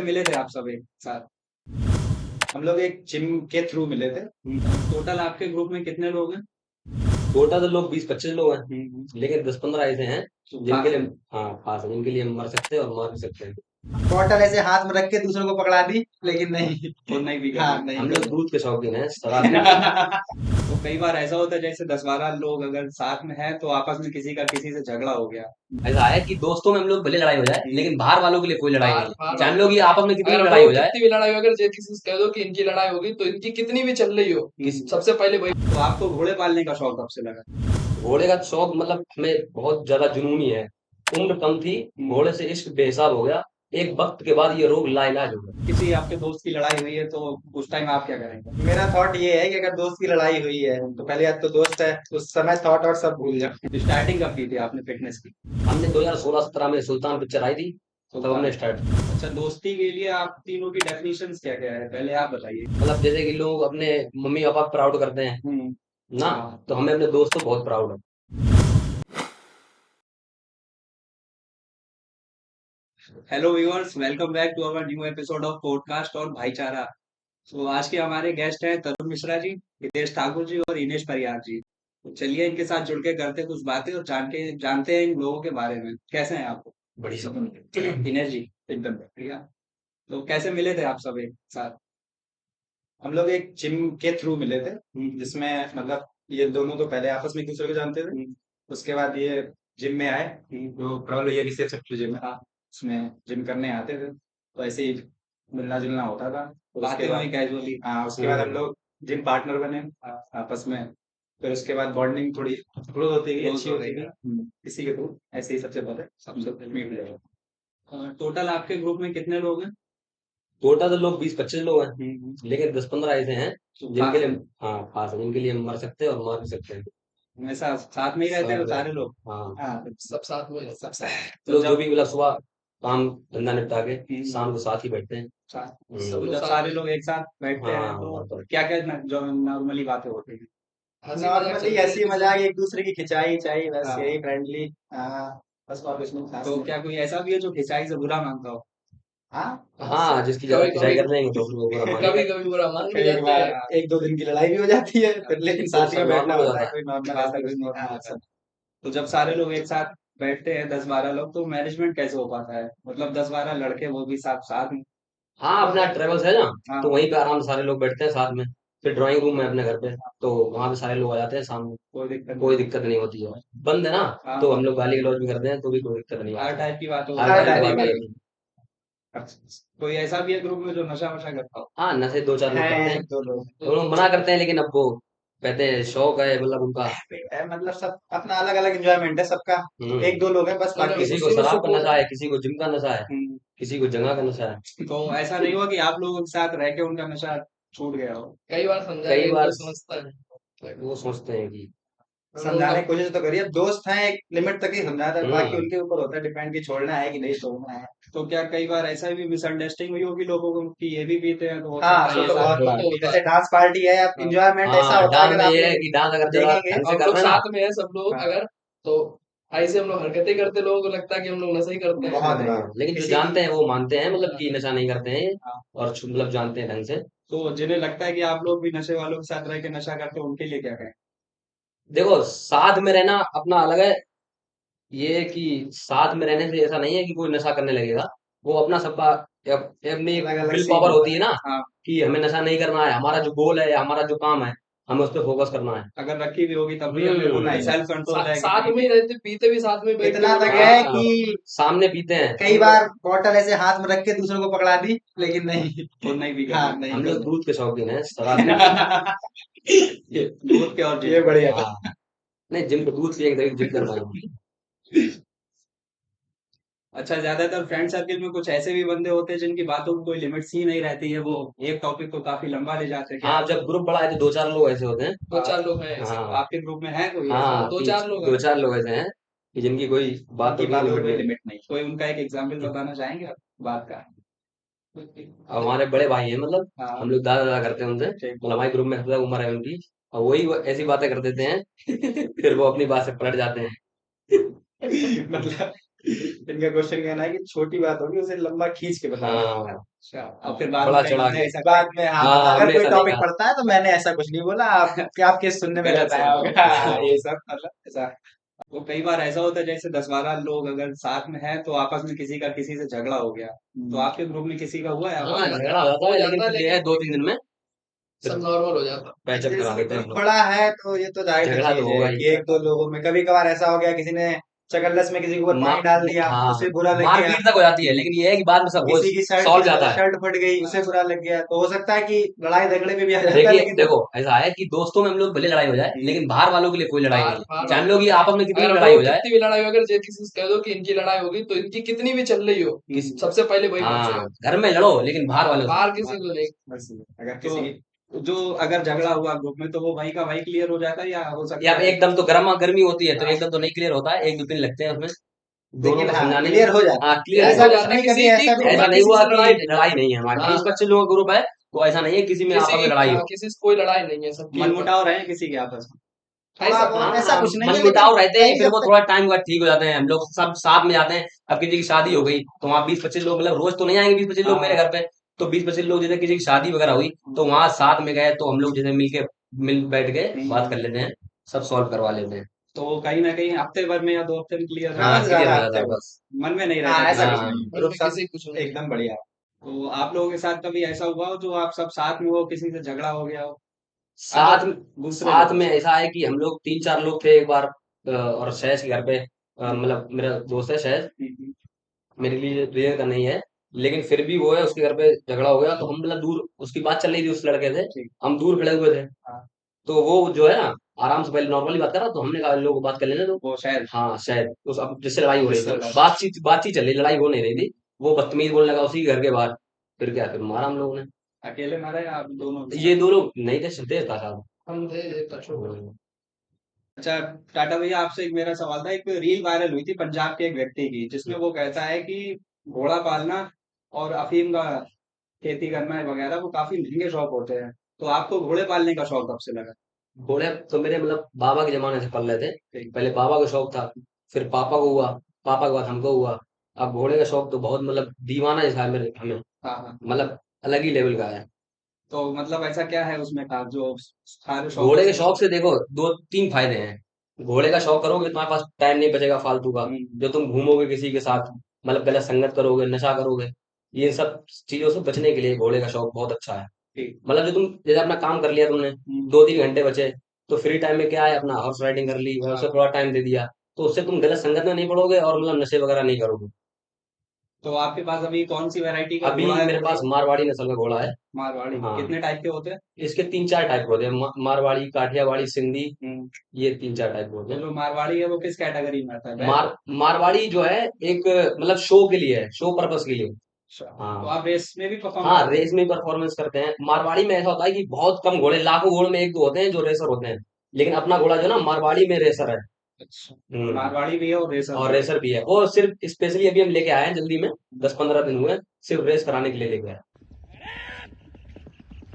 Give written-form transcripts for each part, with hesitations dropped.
मिले थे आप सब एक साथ? हम लोग एक जिम के थ्रू मिले थे। टोटल आपके ग्रुप में कितने लोग हैं? टोटल तो लोग 20-25 लोग हैं, लेकिन 10-15 ऐसे हैं तो जिनके खास लिए है। हाँ खास है, जिनके लिए मर सकते हैं और मार भी सकते हैं। बॉटल ऐसे हाथ में रख के दूसरों को पकड़ा दी, लेकिन नहीं। और नहीं भी हाँ, कभी। नहीं हम लोग कभी। दूध के शौकीन हैं, शराब नहीं। तो कई बार ऐसा होता है जैसे 10-12 लोग अगर साथ में हैं तो आपस में किसी का किसी से झगड़ा हो गया। ऐसा है कि दोस्तों में हम लोग भले लड़ाई हो जाए, लेकिन बाहर वालों के लिए कोई लड़ाई बाहर नहीं बाहर है। चाहे हम वालों लोग को ये नहीं। आपस में कितनी अगर भी हम लड़ाई लोग हो जाए। कितनी भी लड़ाई हो, अगर जे किसी से कह दो कि इनकी लड़ाई होगी तो इनकी कितनी भी चल रही हो, सबसे पहले वही। तो आपको घोड़े पालने का शौक कब से लगा? घोड़े का शौक मतलब हमें बहुत ज्यादा जुनूनी है। उम्र कम थी, घोड़े से इश्क बेहिसाब हो गया। एक वक्त के बाद ये रोग लाइलाज हो गया। किसी आपके दोस्त की लड़ाई हुई है तो उस टाइम आप क्या करेंगे? मेरा थॉट ये है कि अगर दोस्त की लड़ाई हुई है तो पहले यार तो दोस्त है, उस समय थॉट और सब भूल जाओ। तो स्टार्टिंग कब की थी आपने फिटनेस की? हमने 2016-17 में सुल्तान पिक्चर आई थी, तब हमने स्टार्ट। अच्छा, दोस्ती के लिए आप तीनों की डेफिनेशंस क्या क्या है, पहले आप बताइए। मतलब जैसे कि लोग अपने मम्मी पापा प्राउड करते हैं हम्म। ना, तो हमें अपने दोस्तों बहुत प्राउड है। Hello viewers, welcome back to our new episode of podcast और भाईचारा। तो आज के हमारे गेस्ट हैं तरुण मिश्रा जी, हितेश ठाकुर जी और इनेश परियार जी। तो चलिए इनके साथ जुड़ के करते हैं कुछ बातें और जानते हैं इन लोगों के बारे में। कैसे हैं आप? बड़ी सब इनेश जी एकदम बढ़िया। तो कैसे मिले थे आप सब एक साथ? हम लोग एक जिम के थ्रू मिले थे, जिसमें मतलब ये दोनों तो पहले आपस में एक दूसरे को जानते थे। उसके बाद ये जिम में आए, जो प्रबल भैया की सेफ सेक्टर जिम है, उसमें जिम करने आते थे, तो ऐसे ही मिलना जुलना होता था। और उसके बातें हुई बाद कैजुअली। हाँ, उसके बाद हम लोग जिम पार्टनर बने आपस में। फिर उसके बाद बॉन्डिंग थोड़ी क्लोज होती गई, अच्छी होती गई। इसी के थ्रू ऐसे ही सबसे पहले सबसे मीट हुए। टोटल आपके ग्रुप में कितने लोग हैं? टोटल तो लोग 20-25 लोग हैं, लेकिन 10-15 ऐसे हैं जिनके लिए हाँ खास है, जिनके लिए मर सकते हैं और मार भी सकते हैं। हमेशा साथ में ही रहते हैं वो सारे लोग? हाँ, हाँ, सब साथ में सब साथ। लोग जो जब भी मतलब सुबह काम धंधा निपटा के शाम को साथ ही बैठते हैं। तो सब लोग जब साथ सारे में लोग एक साथ बैठते हैं हाँ, बात तो तो है। क्या क्या जो नॉर्मली बातें होती हैं? हंसी मजाक नॉर्मली चलती ऐसी रहती है। मजाक, एक दूसरे की खिंचाई चाहिए, बस हाँ। यही फ्रेंडली। हाँ, बस और कुछ नहीं खास तो नहीं। क्या कोई ऐसा भी है जो खिंचाई से बुरा मानता हो? हाँ, हाँ, जिसकी ज्यादा कभी खिंचाई कभी कर देंगे तो फिर वो बुरा मानेगा। कभी कभी बुरा मान भी एक जाते बार हैं। एक दो दिन की लड़ाई भी हो जाती है, फिर लेकिन फिर साथ ही में सब बैठना नॉर्मल हो होता है, जाता है। कोई नॉर्मल बाद ऐसा में कुछ कुछ नहीं। नॉर्मल हाँ, होता है। सब तो जब सारे लोग एक साथ बैठते हैं 10-12 लोग तो मैनेजमेंट कैसे हो पाता है? मतलब 10-12 लड़के वो भी साथ साथ में। हाँ, अपना ट्रेवल्स है ना, तो हाँ। वहीं पे आराम से सारे लोग बैठते हैं साथ में। फिर ड्राइंग रूम में अपने घर पे, तो वहां पे सारे लोग आ जाते हैं शाम में। कोई दिक्कत कोई नहीं। दिक्कत नहीं होती है, बंद है ना, हाँ। तो हम लोग गाली गलौज भी करते हैं तो भी कोई दिक्कत नहीं हर आती। टाइप की बात हो हर हर टाइप की टाइप बातें की। होती हैं। कोई ऐसा भी है ग्रुप में जो नशा वशा करता हो? हाँ, नशे 2-4 लोग हैं करते हैं। एक दो लोग। तो लोग मना करते हैं, लेकिन अब वो कहते हैं शौक है मतलब उनका। मतलब सब अपना अलग अलग एंजॉयमेंट है सबका। हम्म एक दो लोग हैं बस, मतलब बाकी किसी को उसी में शराब का सुकून नशा है। है, किसी को जिम का नशा है, हम्म। किसी को जगह का नशा है। तो ऐसा नहीं हुआ कि आप लोगों के साथ रह के उनका नशा छूट गया हो? कई बार समझाया कई लेकिन बार कोई समझता है। वो सोचते हैं कि हम लोगों समझाने का की कोशिश तो करिए, दोस्त हैं एक लिमिट तक ही समझाता है, बाकी हम्म उनके ऊपर होता है डिपेंड कि छोड़ना है कि नहीं छोड़ना है। तो क्या कई बार ऐसा भी मिसअंडरस्टैंडिंग हुई होगी लोगों को कि ये भी पीते हैं तो हो हाँ, सकता है वो ये तो साथ बहुत में वो बार, तो पिए? होता जैसे है। डांस पार्टी है, अब हाँ। इंजॉयमेंट ऐसा हाँ, होता है, डांस अगर में आप ये है लोग कि डांस अगर जरा देखेंगे। ढंग से हम कर लोग रहे हैं ना। साथ में है सब लोग, हाँ, अगर तो ऐसे हम लोग हरकतें करते, लोगों को लगता है कि हम लोग नशा ही करते हैं। बहुत हाँ, बार लेकिन जो किसी की। जानते हैं वो मानते हैं मतलब कि नशा नहीं करते हैं ये, हाँ। और मतलब जानते हैं ढंग से। तो जिन्हें लगता है कि आप लोग भी नशे वालों के साथ रह के नशा करते हो उनके लिए क्या कहें? देखो, साथ में रहना अपना अलग है। ये कि साथ में रहने से ऐसा नहीं है कि कोई नशा करने लगेगा। वो अपना सबका अपनी एक अलग अलग विल सीन पावर होता होती है। है ना, हाँ। कि हमें नशा नहीं करना है, हमारा जो गोल है, हमारा जो काम है, हमें उस पर फोकस करना है। अगर रखी भी होगी तब भी हमें वो नहीं, सेल्फ कंट्रोल है कि साथ नहीं। में ही रहते, पीते भी साथ में, बैठ के इतना भी तक पीते है भी हाँ, साथ में। कि सामने पीते हैं। कई बार बॉटल ऐसे हाथ में रख के दूसरों को पकड़ा दी, लेकिन नहीं। और नहीं भी हाँ, कभी। नहीं हम लोग कभी। दूध के शौकीन हैं, शराब नहीं। दूध के और ये जिम। बढ़िया था। हाँ, नहीं जिम दूध पिएंगे तभी जिम कर पाएंगे। अच्छा, ज्यादातर फ्रेंड सर्किल में कुछ ऐसे भी बंदे होते हैं जिनकी बातों की कोई लिमिट्स ही नहीं रहती है, वो एक टॉपिक को काफी लंबा ले जाते हैं क्या? हाँ, जब ग्रुप बड़ा है तो 2-4 लोग ऐसे होते हैं। दो चार लोग हैं ऐसे। हाँ आपके ग्रुप में है कोई ऐसा? हाँ, दो कि चार लोग हैं। 2-4 लोग ऐसे हैं कि जिनकी कोई उनकी बातों की बातों में लिमिट कोई नहीं। लिमिट नहीं। कोई उनका एक एग्जाम्पल बताना चाहेंगे आप बात का? अब हमारे बड़े भाई हैं, मतलब हाँ। हम लोग दादा दादा करते हैं उनसे, ठीक। मतलब हमारे ग्रुप में सबसे उम्र है उनकी, और वही वो ऐसी बातें कर देते हैं फिर वो अपनी बात से पलट जाते हैं। मतलब इनका क्वेश्चन कहना है कि छोटी बात होगी उसे लंबा खींच के बताना। हाँ अच्छा, और फिर बाद बड़ा में कहीं चढ़ा हमने के ऐसा बाद में हाँ, हाँ अगर हमने कोई ऐसा नहीं टॉपिक कहा पढ़ता है तो मैंने ऐसा कुछ नहीं बोला, आपके सुनने में गलत बताया सुना होगा। हाँ ये सब मतलब ऐसा। तो कई बार ऐसा होता है जैसे 10-12 लोग अगर साथ में हैं तो आपस में किसी का किसी से झगड़ा हो गया, तो आपके ग्रुप में किसी का हुआ है हाँ आपस में? झगड़ा हो जाता हो है लेकिन जाता है, फिर ये है लेकिन 2-3 दिन में फिर सब नॉर्मल हो जाता। पैचअप करा जैसे लेते हैं हम ग्रुप लोग बड़ा है तो ये तो जाहिर सी झगड़ा तो चीज होगा है ही कि एक दो लोगों में कभी कभार ऐसा हो गया, किसी ने चकल्लस में किसी के ऊपर पानी डाल दिया, हाँ उसे बुरा लग गया। मारपीट तक हो जाती है लेकिन ये है कि बाद में सब वो किसी की शर्ट सॉल्व जाता है शर्ट फट गई, उसे बुरा लग गया, तो हो सकता है कि लड़ाई झगड़े में भी आ जाता है, देखिए लेकिन देखो ऐसा है कि दोस्तों में हम लोग भले लड़ाई हो जाए लेकिन बाहर वालों के लिए कोई लड़ाई बाहर नहीं बाहर चाहे हम वालों लोग को की नहीं। आपस में कितनी अगर भी हम लड़ाई लोग हो जाए कितनी भी लड़ाई हो, अगर जे किसी से कह दो कि इनकी लड़ाई होगी तो इनकी कितनी भी चल रही हो, सबसे पहले वही हाँ पहुंचेगा। घर में लड़ो लेकिन बाहर वालों से बाहर किसी को नहीं। बस अगर तो किसी जो अगर झगड़ा हुआ ग्रुप में तो वो वही का वही क्लियर हो जाता है या हो या सकता है? एकदम तो गर्मा गर्मी होती है तो हाँ, एकदम तो नहीं क्लियर होता है 1-2 दिन लगते हैं उसमें दोनों लेकिन को हाँ समझाने में क्लियर हो जाता हाँ है। क्लियर क्लियर हो ऐसा हो जाता कुछ जाता है, नहीं किसी कभी की ऐसा ग्रुप है में ऐसा नहीं किसी हुआ से कि लड़ाई नहीं है। लड़ाई नहीं है हमारे हाँ 20-25 लोगों का ग्रुप है तो ऐसा नहीं है किसी में आपस में लड़ाई हो किसी से कोई लड़ाई नहीं है, सब मन ठीक है। मुटाव रहे किसी के आपस में? थोड़ा ऐसा बहुत कुछ ऐसा हाँ कुछ नहीं मन है, लेकिन मुटाव रहते हैं भाई फिर जब वो तक थोड़ा टाइम के बाद ठीक हो जाते हैं हम लोग सब साथ में जाते हैं अब किसी की शादी हो गई तो वहाँ 20-25 लोग मतलब रोज तो नहीं आएंगे 20-25 लोग मेरे हाँ, घर पे तो 20-25 लोग जैसे किसी की शादी वगैरह हुई तो वहां साथ में गए तो हम लोग जैसे मिल बैठ के बात कर लेते हैं सब सॉल्व करवा लेते हैं तो कहीं ना कहीं हफ्ते भर में या 2 हफ्ते में क्लियर हो हाँ ज्यादा से जाता क्लियर ज्यादा हो हफ्ते जाता है में। बस है, मन में नहीं हाँ रहता ऐसा किसी कुछ के। हाँ नहीं है, मन ग्रुप में सब किसी कुछ नहीं। एकदम बढ़िया। तो आप लोगों के साथ कभी ऐसा हुआ हो जो आप सब साथ में हो किसी से झगड़ा हो गया हो? साथ मतलब दूसरे साथ लोगों में से? ऐसा है कि हम लोग 3-4 लोग थे एक बार और शहज के घर पे मतलब मेरा दोस्त है शहज हम्म, मेरे लिए रियल का नहीं है लेकिन फिर भी वो है उसके घर पे झगड़ा हो गया तो हम मतलब दूर उसकी बात चल रही थी उस लड़के से ठीक। हम दूर खड़े हुए थे हाँ, तो वो जो है ना आराम से पहले नॉर्मली बात कर रहा तो हमने कहा लोग बात कर लेने दो वो शायद हाँ शायद उस अब जिससे लड़ाई हो रही जिससे थी लड़ा। बातचीत चल रही लड़ाई हो नहीं रही थी वो बदतमीज बोलने लगा उसी के घर के बाहर फिर क्या फिर मारा हम लोगों ने अकेले मारा या आप दोनों के ये साथ? 2 लोग नहीं थे तेज था साहब हम थे कछुआ। अच्छा, टाटा भैया आपसे एक मेरा सवाल था। एक रील वायरल हुई थी पंजाब के एक व्यक्ति की जिसमें वो कहता है कि घोड़ा पालना और अफीम का खेती करना वगैरह वो काफी महंगे शौक होते हैं। तो आपको घोड़े पालने का शौक कब से लगा? घोड़े तो मेरे मतलब बाबा के जमाने से पल रहे थे ठीक। पहले बाबा का शौक था फिर पापा को हुआ पापा के बाद हमको हुआ अब घोड़े का शौक तो बहुत मतलब दीवाना जैसा है मेरे हमें हाँ, हाँ। मतलब अलग ही लेवल का है तो मतलब ऐसा क्या है उसमें खास जो सारे शौकों घोड़े के से शौक से देखो 2-3 फायदे हैं घोड़े का शौक करोगे तुम्हारे पास टाइम नहीं बचेगा फालतू का जो तुम घूमोगे किसी के साथ मतलब गलत संगत करोगे नशा करोगे ये सब चीजों से बचने के लिए घोड़े का शौक बहुत अच्छा है ठीक। मतलब जो तुम जैसे अपना काम कर लिया तुमने 2-3 घंटे बचे तो फ्री टाइम में क्या है अपना हॉर्स राइडिंग कर ली और उसे थोड़ा टाइम दे दिया तो उससे तुम गलत संगत में नहीं पड़ोगे और मतलब नशे वगैरह नहीं करोगे तो आपके पास अभी कौन सी वैरायटी का अभी घोड़ा है मेरे घोड़े पास का? मारवाड़ी नस्ल का घोड़ा है मारवाड़ी हाँ कितने टाइप के होते हैं? इसके 3-4 टाइप होते हैं मारवाड़ी काठियावाड़ी सिंधी हम्म, ये 3-4 टाइप होते तो हैं जो मारवाड़ी है वो किस कैटेगरी में आता है, बैल? मारवाड़ी जो है एक मतलब शो के लिए है शो पर्पस के लिए अच्छा, तो हाँ आप रेस में भी परफॉर्म हाँ करते हैं? रेस में परफॉर्मेंस करते हैं मारवाड़ी में ऐसा होता है कि बहुत कम घोड़े लाखों घोड़े में 1-2 होते हैं जो रेसर होते हैं लेकिन अपना घोड़ा जो ना मारवाड़ी में रेसर है अच्छा, हम्म मारवाड़ी भी है और रेसर और भी है। रेसर भी है वो सिर्फ स्पेशली अभी हम लेके आए हैं जल्दी में 10-15 दिन हुए हैं, सिर्फ रेस कराने के लिए लेके आए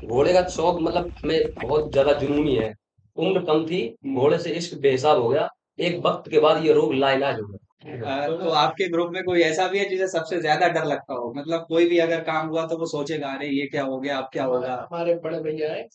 घोड़े का शौक मतलब हमें बहुत ज्यादा जुनूनी है उम्र कम थी घोड़े से इश्क बेहिसाब हो गया एक वक्त के बाद ये रोग लाइलाज हो गया तो आपके ग्रुप में कोई ऐसा भी है जिसे सबसे ज्यादा डर लगता हो? मतलब कोई भी अगर काम हुआ तो वो सोचेगा अरे ये क्या हो गया, अब क्या होगा? हमारे बड़े भैया है।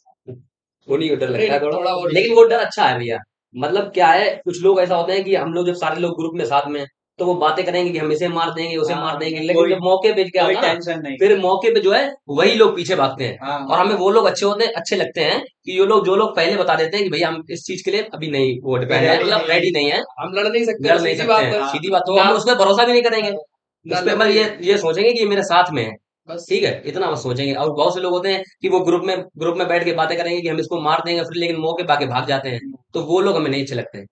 उन्हीं को डर नहीं लगता है नहीं, थोड़ा थोड़ा और लेकिन वो डर अच्छा है भैया मतलब क्या है कुछ लोग ऐसा होते हैं कि हम लोग जब सारे लोग ग्रुप में साथ में हैं, तो वो बातें करेंगे कि हम इसे मार देंगे उसे मार हाँ, देंगे लेकिन कोई जब मौके पे क्या कोई होता है ना टेंशन नहीं। फिर मौके पे जो है वही लोग पीछे भागते हैं हाँ, और हमें हाँ, वो लोग अच्छे होते हैं अच्छे लगते हैं कि जो लोग पहले बता देते हैं कि भैया हम इस चीज के लिए अभी नहीं वो अभी डिपेंड है रेडी मतलब नहीं है। रेडी नहीं है हम लड़ नहीं सकते, लड़ नहीं सीधी सकते बात हैं है। हाँ, सीधी बात तो ना हम उस पर भरोसा भी नहीं करेंगे ना उस पर मतलब लड़ेंगे ये सोचेंगे कि ये मेरे साथ में है बस। ठीक है इतना बस सोचेंगे और बहुत से लोग होते हैं कि वो ग्रुप में बैठ के बातें करेंगे कि हम इसको मार देंगे फिर लेकिन मौके पे आके भाग जाते हैं तो वो लोग हमें नहीं अच्छे लगते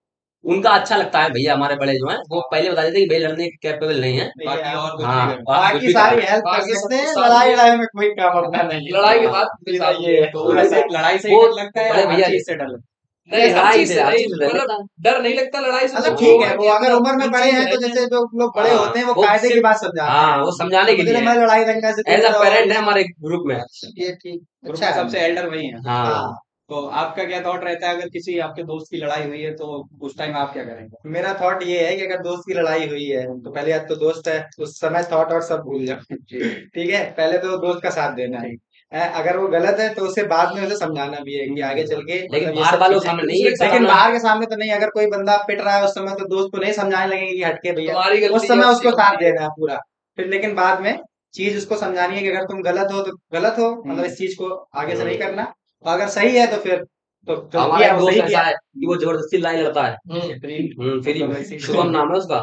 उनका अच्छा लगता है भैया हमारे बड़े जो हैं वो पहले बता देते हैं कि भाई लड़ने के कैपेबल नहीं है नहीं बाकी है, और कुछ हाँ भी करें। आप कुछ बाकी भी कर सारी सकते हेल्प कर बाकी सकते सब हैं, साथ लड़ाई में, लड़ाई में कोई काम अपना नहीं है। लड़ाई के हाँ बाद ये साथ ये है। तो पूरा वैसे लड़ाई से ही वो डर लगता है या बड़े हर भैया चीज से डर लगता नहीं, हर लड़ाई चीज से से हर नहीं, चीज से मतलब रहता है डर नहीं लगता लड़ाई से, मतलब तो ठीक वो है, है वो कि अगर अपना उम्र में इन बड़े चीज हैं तो है कि जैसे जो लोग बड़े हाँ होते हैं वो वो कायदे की सिर्फ बात समझाते हाँ हैं, वो समझाने तो के मुझे लिए मैं लड़ाई दंगा से दूर एज अ रहो। पेरेंट है हमारे ग्रुप में ये ठीक ग्रुप अच्छा में है। सबसे एल्डर वही है। हाँ हाँ तो आपका क्या थॉट रहता है अगर किसी आपके दोस्त की लड़ाई हुई है तो उस टाइम आप क्या करेंगे? मेरा थॉट ये है कि अगर दोस्त की लड़ाई हुई है तो पहले यार तो दोस्त है, उस समय थॉट और सब भूल जाओ। जी। ठीक है, पहले तो दोस्त का साथ देना है। अगर वो गलत है तो उसे बाद में उसे समझाना भी है कि आगे चल के लेकिन मतलब ये बाहर सब वालों के चीजें, सामने नहीं दूसरे के लेकिन बताना। बाहर के सामने तो नहीं। अगर कोई बंदा पिट रहा है उस समय तो दोस्त को नहीं समझाने लगेंगे कि हटके भैया, तुम्हारी उस गलती समय जब उसको से साथ होती है। देना है पूरा। फिर लेकिन बाद में चीज उसको समझानी है कि अगर तुम गलत हो तो गलत हो, मतलब इस चीज को आगे से नहीं करना, और अगर सही है तो फिर तो जो हमारा किया एक वो दोस्त सही ऐसा किया। है कि वो जबरदस्ती लड़ाई लड़ता है। फ्री मतलब में, ऐसे ही शुभम नाम है उसका।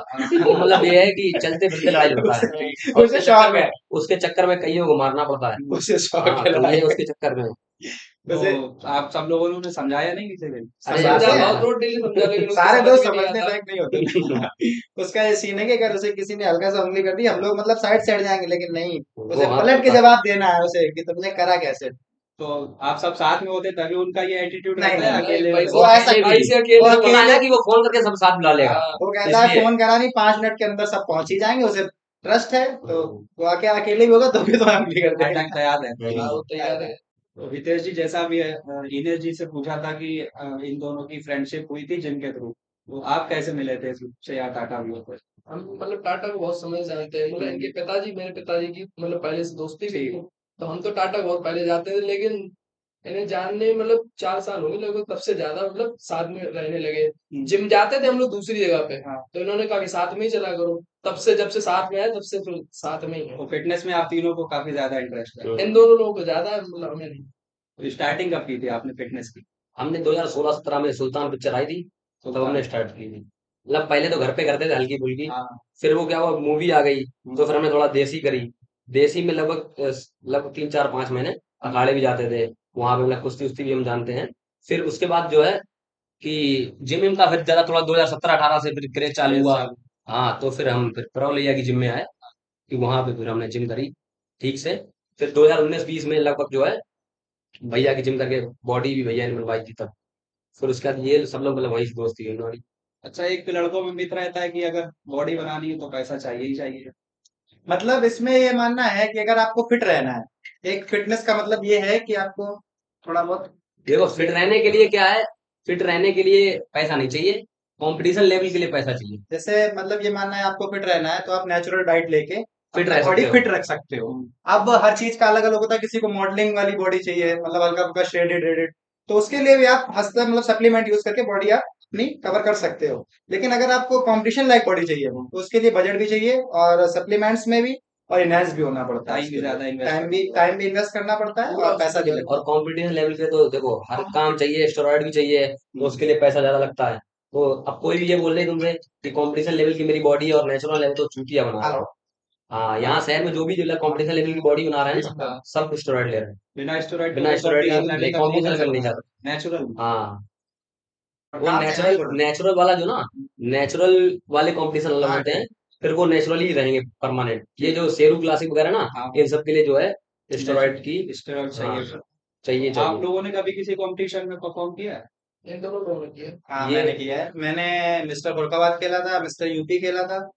वो मतलब ये है कि चलते फिरते लड़ाई लड़ता है, उसे और उसे शौक है, उसके चक्कर में कईयों को मारना पड़ता है। उसे शौक हाँ, है तो लड़ाई ये का। उसके चक्कर में। तो उसे आप सब लोगों ने उन्हें समझाया नहीं किसी दिन? अरे समझा समझाते बहुत हैं, रोज डेली समझा, लेकिन उसको सारे समझ दोस्त में नहीं समझने आता। लायक नहीं होते ना। उसका ये सीन है कि अगर उसे किसी ने हल्का सा उंगली कर दी, हम लोग मतलब साइड साइड जाएंगे, लेकिन नहीं, वो उसे हाथ पलट के पड़ता है। जवाब देना है उसे कि तुमने करा कैसे। तो आप सब साथ में होते तभी उनका ये एटीट्यूड नहीं रहता है, नहीं, नहीं अकेले भाई, होते? वो ऐसा, अकेले भी भाई से वो अकेले उसको पता है अकेले, ना कि वो फोन करके सब साथ बुला लेगा, हाँ, वो कहता है इसलिए। फोन करा नहीं, 5 मिनट के अंदर सब पहुंच ही जाएंगे, उसे ट्रस्ट है, तो वो आके अकेले भी होगा तो भी तुम्हें उंगली कर हर टाइम देगा। तैयार रहते हैं। हाँ, वो तैयार है। तो हितेश जी, जैसा भी है, इनेश जी से पूछा था कि इन दोनों की फ्रेंडशिप हुई थी जिम के थ्रू, तो आप कैसे मिले थे इससे या टाटा व्यू पर? हम मतलब टाटा को बहुत समय से जानते हैं, मतलब इनके पिताजी, मेरे पिताजी की मतलब पहले से दोस्ती भी थी। तो हम तो टाटा बहुत पहले जाते थे, लेकिन इन्हें जानने मतलब 4 साल हो गए लगभग, तब से ज्यादा मतलब साथ में रहने लगे। जिम जाते थे हम लोग दूसरी जगह पे, हाँ। तो इन्होंने कहा कि साथ में ही चला करो। तब से जब से साथ में आए, तब से फिर साथ में ही है। तो फिटनेस में आप तीनों को काफी ज्यादा इंटरेस्ट है। इन दोनों लोगों को ज्यादा है, मतलब हमें नहीं। तो स्टार्टिंग कब की थी आपने फिटनेस की? हमने 2016-17 में सुल्तान पिक्चर आई थी, तो तब हमने स्टार्ट की थी। मतलब पहले तो घर पे करते थे हल्की फुल्की, हाँ। फिर वो क्या हुआ, मूवी आ गई, तो फिर हमने थोड़ा देसी करी। देसी में लगभग 3-4-5 महीने अखाड़े भी जाते थे, वहां पे मतलब कुश्ती उस्ती भी हम जानते हैं। फिर उसके बाद जो है कि जिम विम का फिर ज्यादा थोड़ा 2017-18 से फिर क्रेज चालू हुआ। हाँ, तो फिर हम फिर प्रो लिया की जिम में आए, कि वहां पे फिर हमने जिम करी ठीक से। फिर 2019-20 में लगभग जो है भैया की जिम करके बॉडी भी भैया ने बनवाई थी तब। फिर उसके बाद ये सब लोग मतलब वहीं से दोस्ती हुई हमारी। अच्छा, एक लड़कों में मित्र रहता है कि अगर बॉडी बनानी है तो पैसा चाहिए ही चाहिए। मतलब इसमें ये मानना है कि अगर आपको फिट रहना है, एक फिटनेस का मतलब ये है कि आपको थोड़ा बहुत, देखो, फिट रहने के लिए क्या है, फिट रहने के लिए पैसा नहीं चाहिए, कंपटीशन लेवल के लिए पैसा चाहिए। जैसे मतलब ये मानना है आपको फिट रहना है तो आप नेचुरल डाइट लेके फिट अपना रह बॉडी सकते हो। फिट रख सकते हो। अब हर चीज का अलग अलग होता है, किसी को मॉडलिंग वाली बॉडी चाहिए, मतलब हल्का फुल्का शेडेड रेडेड, तो उसके लिए भी आप हंसते मतलब सप्लीमेंट यूज करके बॉडी आप अपनी कवर कर सकते हो। लेकिन अगर आपको कॉम्पिटिशन लाइक बॉडी चाहिए तो उसके लिए बजट भी चाहिए, और सप्लीमेंट्स में भी, और इनहेंस भी होना पड़ता है, टाइम भी ज्यादा इन्वेस्ट टाइम भी इन्वेस्ट करना पड़ता है पूरा और पैसा उसमें भी जाएगा। लगता और कंपटीशन लेवल पे तो देखो हर काम चाहिए, स्टेरॉइड भी चाहिए, तो उसके लिए पैसा ज्यादा लगता है। तो अब कोई भी ये बोल रहे तुमसे कि कंपटीशन लेवल की मेरी बॉडी और नेचुरल लेवल तो चूतिया बना रहा है। हो। हाँ, यहाँ शहर में जो भी जो कंपटीशन लेवल की बॉडी बना रहे हैं ना, सब स्टेरॉइड ले रहे हैं। बिना स्टेरॉइड बिना स्टेरॉइड के लेवल तक नहीं कंपटीशन जा लेवल नहीं सकता। जाता। नेचुरल। हाँ, वो प्रकार से है नेचुरल थोड़ा। नेचुरल वाला जो ना, नेचुरल वाले कंपटीशन अलग हाँ, होते हैं, फिर वो नेचुरली ही रहेंगे परमानेंट। ये जो शेरू क्लासिक वगैरह ना, हाँ, इन सब के लिए जो है स्टेरॉइड की, स्टेरॉइड हाँ, चाहिए। चाहिए आप चाहिए। लोगों ने कभी किसी कंपटीशन में परफॉर्म किया है? इन दोनों लोगों ने किया। हाँ ये मैंने किया है। मैंने मिस्टर फरुखाबाद खेला था, मिस्टर यूपी खेला था,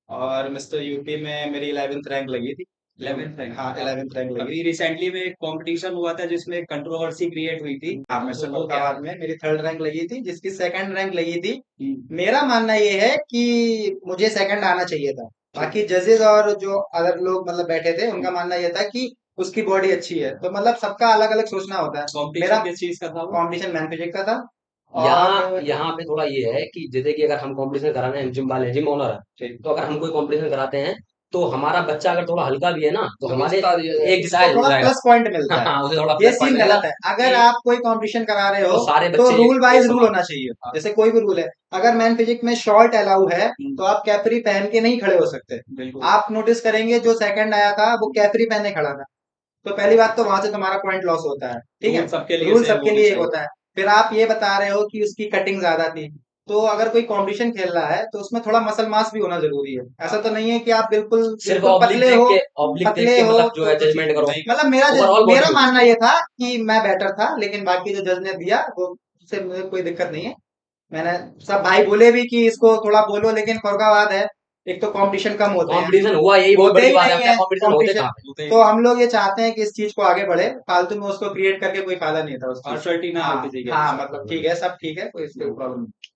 और मिस्टर यूपी में मेरी 11th रैंक लगी थी। 11th rank? हाँ 11th रैंक लगी अभी रिसेंटली में एक कंपटीशन हुआ था जिसमें कंट्रोवर्सी क्रिएट हुई थी, थी। हाँ मिस्टर तो वो क्या? फरुखाबाद में मेरी 3rd रैंक लगी थी, जिसकी 2nd रैंक लगी थी। हम्म, मेरा मानना ये है कि मुझे 2nd आना चाहिए था। बाकी जजेस और जो अदर लोग मतलब बैठे थे, उनका मानना ये था कि उसकी बॉडी अच्छी है, तो मतलब सबका अलग अलग सोचना होता है। मेरा कंपटीशन किस चीज का था वो? कॉम्पिटिशन मैन फिजिक का था। यहाँ और यहाँ पे थोड़ा ये है कि जैसे कि अगर हम कंपटीशन कराने हैं, जिम वाले जिम ओनर है, ठीक। तो अगर हम कोई कंपटीशन कराते हैं, तो हमारा बच्चा अगर थोड़ा हल्का भी है ना, तो तो हमारे जिता दिया जाएगा। एक उसको जिताया हो थोड़ा जाएगा। प्लस पॉइंट मिलता है। हाँ, उसे थोड़ा ये प्लस पॉइंट सीन मिलेगा गलत है। अगर कि आप कोई कंपटीशन करा रहे हो तो सारे तो बच्चे रूल वाइज रूल समान। होना चाहिए। जैसे कोई भी रूल है, अगर मैन फिजिक में शॉर्ट अलाउ है तो आप कैपरी पहन के नहीं खड़े हो सकते। बिल्कुल। आप नोटिस करेंगे जो 2nd आया था वो कैपरी पहने खड़ा था, तो पहली बात तो वहां से तुम्हारा पॉइंट लॉस होता है। ठीक है, रूल सबके लिए रूल सेम सबके होने लिए एक चाहिए। होता है। फिर आप ये बता रहे हो कि उसकी कटिंग ज्यादा थी, तो अगर कोई कंपटीशन खेल रहा है तो उसमें थोड़ा मसल मास भी होना जरूरी है। ऐसा तो नहीं है कि आप बिल्कुल सिर्फ बिल्कुल पतले हो, ऑब्लिक देख के मतलब जो है तो ठीक जजमेंट है। करो। नहीं। मतलब ओवरऑल बॉडी मेरा हो। मानना ये था कि मैं बेटर था, लेकिन बाकी जो जज ने दिया वो, उससे मुझे कोई दिक्कत नहीं है। मैंने सब भाई बोले भी कि इसको थोड़ा बोलो, लेकिन फरुखाबाद है, एक तो कंपटीशन कम होते हैं, कंपटीशन हुआ, यही बहुत होते बड़ी ही बात है, नहीं क्या है कंपटीशन होते कंपटीशन। कहाँ पे? तो हम लोग ये चाहते हैं कि इस चीज को आगे बढ़े, फालतू में उसको क्रिएट करके कोई फायदा नहीं था उस चीज का। पार्शलिटी ना हो हाँ किसी के हाँ, साथ। मतलब ठीक है, सब ठीक है, कोई इससे प्रॉब्लम नहीं।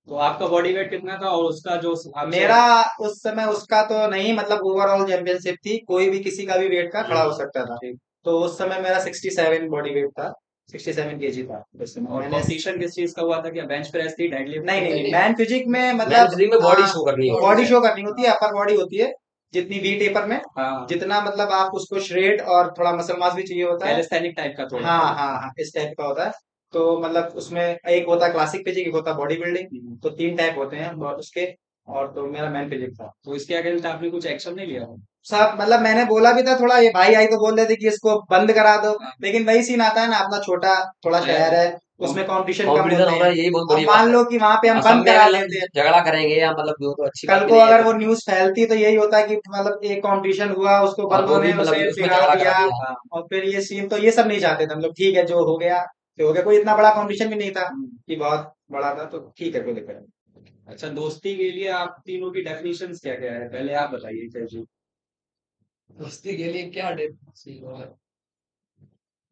तो आपका बॉडी वेट कितना था और उसका जो आपसे मेरा उस समय उसका तो नहीं, मतलब ओवरऑल चैंपियनशिप थी, कोई भी किसी का भी वेट का खड़ा हो सकता था। ठीक। तो उस समय मेरा 67 बॉडी वेट था, 67 केजी था उस समय। और मैंने कंपटीशन किस चीज का हुआ था? क्या बेंच प्रेस थी, डेडलिफ्ट? नहीं नहीं नहीं, नहीं, नहीं। मैन फिजिक में मैन मतलब फिजिक में बॉडी शो करनी होती बॉडी है। शो करनी होती है, अपर बॉडी होती है जितनी वी टेपर में, हाँ, जितना मतलब आप उसको श्रेड और थोड़ा मसल मास भी चाहिए होता है। कैलिस्थेनिक टाइप का थोड़ा। हाँ हाँ हाँ, इस टाइप का होता है। तो मतलब उसमें एक होता है क्लासिक फिजिक, एक होता है बॉडी बिल्डिंग, तो 3 टाइप होते हैं और उसके। और तो मेरा मैन फिजिक था। तो इसके अगेंस्ट आपने कुछ एक्शन नहीं लिया? सब मतलब मैंने बोला भी था थोड़ा, ये भाई आई तो बोल रहे थे कि इसको बंद करा दो, हाँ। लेकिन वही सीन आता है ना, अपना छोटा थोड़ा शहर शहर है। है, उसमें कंपटीशन कम कंपटीशन होते हो हैं। रहा है, यही बहुत अब बड़ी बात मान है। लो कि वहां पे हम और सब बंद में करा अगर देते हैं, झगड़ा करेंगे या मतलब वो तो अच्छी कल बात भी को नहीं है अगर वो फिर। न्यूज फैलती तो यही होता है कि मतलब एक कंपटीशन हुआ, उसको और वो बंदों भी ने मतलब उसे उसमें बिगाड़ झगड़ा करा दिया। दिया। हाँ। और फिर ये सीन, तो ये सब नहीं चाहते थे हम लोग, ठीक है जो हो गया तो हो गया, कोई इतना बड़ा कंपटीशन भी नहीं था कि बहुत बड़ा था, तो ठीक है, कोई दिक्कत नहीं। अच्छा, दोस्ती के लिए आप तीनों की डेफिनेशंस क्या क्या है? पहले आप बताइए कैसे। दोस्ती के लिए क्या डेफिनेशन है?